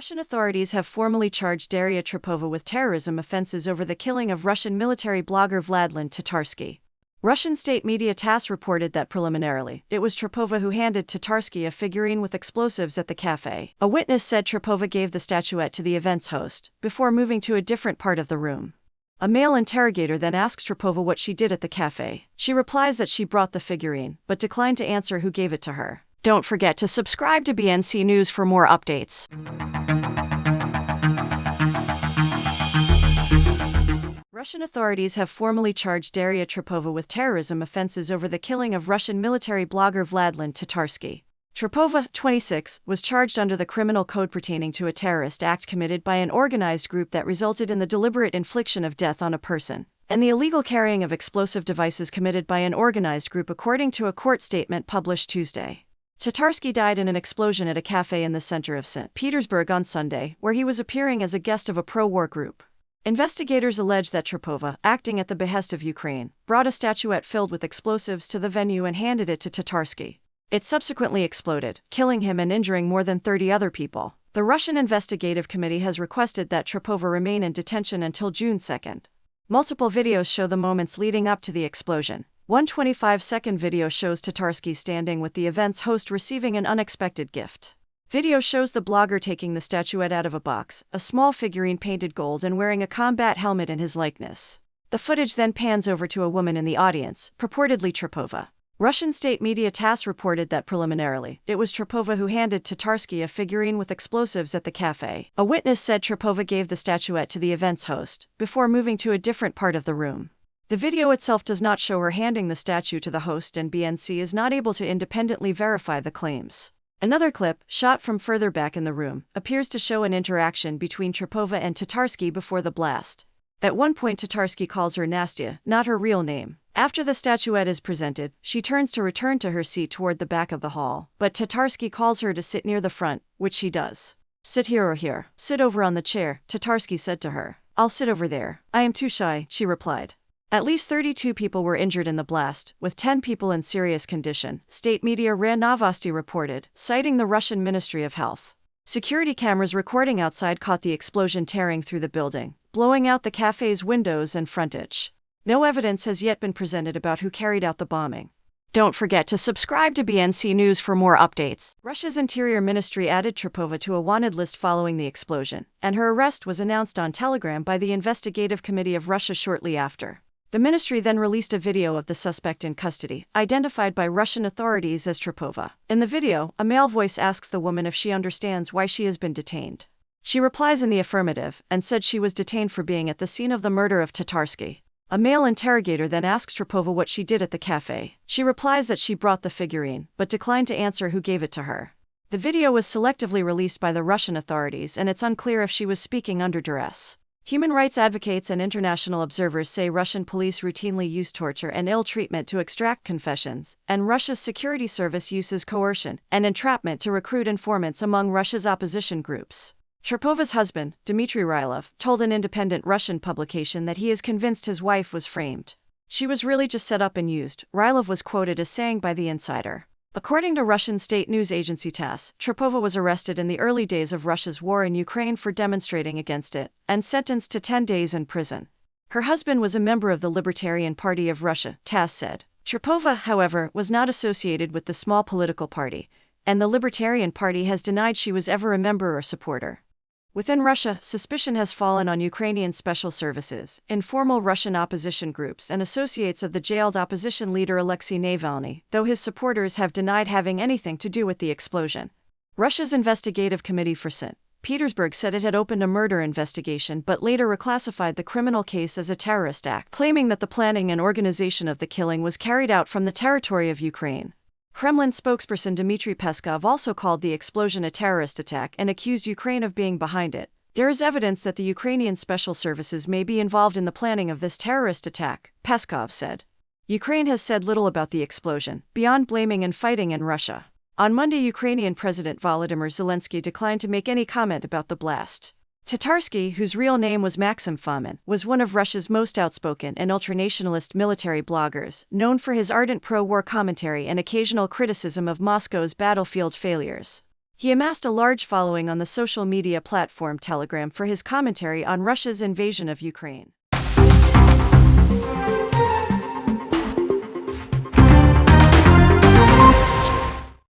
Russian authorities have formally charged Daria Trepova with terrorism offenses over the killing of Russian military blogger Vladlen Tatarsky. Russian state media TASS reported that preliminarily, it was Trepova who handed Tatarsky a figurine with explosives at the cafe. A witness said Trepova gave the statuette to the event's host, before moving to a different part of the room. A male interrogator then asks Trepova what she did at the cafe. She replies that she brought the figurine, but declined to answer who gave it to her. Don't forget to subscribe to BNC News for more updates. Russian authorities have formally charged Daria Trepova with terrorism offenses over the killing of Russian military blogger Vladlen Tatarsky. Trepova, 26, was charged under the criminal code pertaining to a terrorist act committed by an organized group that resulted in the deliberate infliction of death on a person, and the illegal carrying of explosive devices committed by an organized group, according to a court statement published Tuesday. Tatarsky died in an explosion at a cafe in the center of St. Petersburg on Sunday, where he was appearing as a guest of a pro-war group. Investigators allege that Trepova, acting at the behest of Ukraine, brought a statuette filled with explosives to the venue and handed it to Tatarsky. It subsequently exploded, killing him and injuring more than 30 other people. The Russian Investigative Committee has requested that Trepova remain in detention until June 2. Multiple videos show the moments leading up to the explosion. One 25-second video shows Tatarsky standing with the event's host receiving an unexpected gift. Video shows the blogger taking the statuette out of a box, a small figurine painted gold and wearing a combat helmet in his likeness. The footage then pans over to a woman in the audience, purportedly Trepova. Russian state media TASS reported that preliminarily, it was Trepova who handed Tatarsky a figurine with explosives at the cafe. A witness said Trepova gave the statuette to the event's host, before moving to a different part of the room. The video itself does not show her handing the statue to the host, and BNC is not able to independently verify the claims. Another clip, shot from further back in the room, appears to show an interaction between Trepova and Tatarsky before the blast. At one point Tatarsky calls her Nastya, not her real name. After the statuette is presented, she turns to return to her seat toward the back of the hall, but Tatarsky calls her to sit near the front, which she does. "Sit here or here. Sit over on the chair," Tatarsky said to her. "I'll sit over there. I am too shy," she replied. At least 32 people were injured in the blast, with 10 people in serious condition, state media RIA Novosti reported, citing the Russian Ministry of Health. Security cameras recording outside caught the explosion tearing through the building, blowing out the cafe's windows and frontage. No evidence has yet been presented about who carried out the bombing. Don't forget to subscribe to BNC News for more updates. Russia's Interior Ministry added Trepova to a wanted list following the explosion, and her arrest was announced on Telegram by the Investigative Committee of Russia shortly after. The ministry then released a video of the suspect in custody, identified by Russian authorities as Trepova. In the video, a male voice asks the woman if she understands why she has been detained. She replies in the affirmative, and said she was detained for being at the scene of the murder of Tatarsky. A male interrogator then asks Trepova what she did at the cafe. She replies that she brought the figurine, but declined to answer who gave it to her. The video was selectively released by the Russian authorities, and it's unclear if she was speaking under duress. Human rights advocates and international observers say Russian police routinely use torture and ill treatment to extract confessions, and Russia's security service uses coercion and entrapment to recruit informants among Russia's opposition groups. Trepova's husband, Dmitry Rylov, told an independent Russian publication that he is convinced his wife was framed. "She was really just set up and used," Rylov was quoted as saying by The Insider. According to Russian state news agency TASS, Trepova was arrested in the early days of Russia's war in Ukraine for demonstrating against it, and sentenced to 10 days in prison. Her husband was a member of the Libertarian Party of Russia, TASS said. Trepova, however, was not associated with the small political party, and the Libertarian Party has denied she was ever a member or supporter. Within Russia, suspicion has fallen on Ukrainian special services, informal Russian opposition groups, and associates of the jailed opposition leader Alexei Navalny, though his supporters have denied having anything to do with the explosion. Russia's Investigative Committee for St. Petersburg said it had opened a murder investigation but later reclassified the criminal case as a terrorist act, claiming that the planning and organization of the killing was carried out from the territory of Ukraine. Kremlin spokesperson Dmitry Peskov also called the explosion a terrorist attack and accused Ukraine of being behind it. "There is evidence that the Ukrainian special services may be involved in the planning of this terrorist attack," Peskov said. Ukraine has said little about the explosion, beyond blaming and fighting in Russia. On Monday, Ukrainian President Volodymyr Zelensky declined to make any comment about the blast. Tatarsky, whose real name was Maxim Fomin, was one of Russia's most outspoken and ultranationalist military bloggers, known for his ardent pro-war commentary and occasional criticism of Moscow's battlefield failures. He amassed a large following on the social media platform Telegram for his commentary on Russia's invasion of Ukraine.